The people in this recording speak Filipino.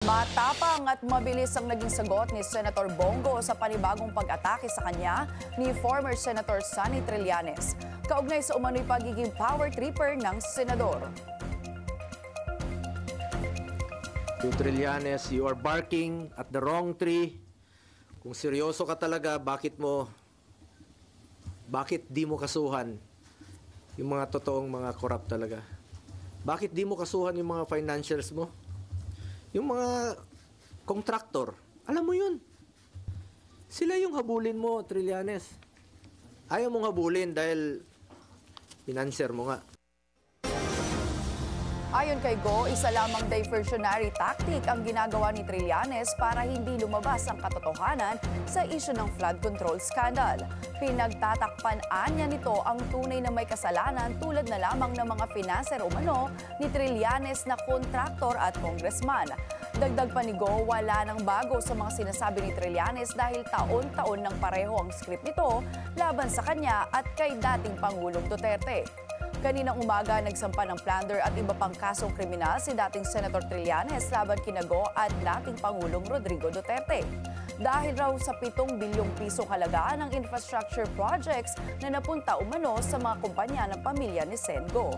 Matapang at mabilis ang naging sagot ni Senator Bongo sa panibagong pag-atake sa kanya ni former Senator Sonny Trillanes. Kaugnay sa umano'y pagiging power tripper ng senador. To Trillanes, you are barking at the wrong tree. Kung seryoso ka talaga, bakit di mo kasuhan yung mga totoong mga corrupt talaga? Bakit di mo kasuhan yung mga financials mo? Yung mga contractor, alam mo yun. Sila yung habulin mo, Trillanes. Ayaw mong habulin dahil financer mo nga. Ayon kay Go, isa lamang diversionary tactic ang ginagawa ni Trillanes para hindi lumabas ang katotohanan sa isyu ng flood control scandal. Pinagtatakpan niya nito ang tunay na may kasalanan tulad na lamang ng mga financer umano ni Trillanes na kontraktor at congressman. Dagdag pa ni Go, wala nang bago sa mga sinasabi ni Trillanes dahil taon-taon nang pareho ang script nito laban sa kanya at kay dating Pangulong Duterte. Kaninang umaga, nagsampa ng plunder at iba pang kasong kriminal si dating Senator Trillanes laban kina Go at dating Pangulong Rodrigo Duterte. Dahil raw sa 7 bilyong pisong halagaan ng infrastructure projects na napunta umano sa mga kumpanya ng pamilya ni Sen. Go.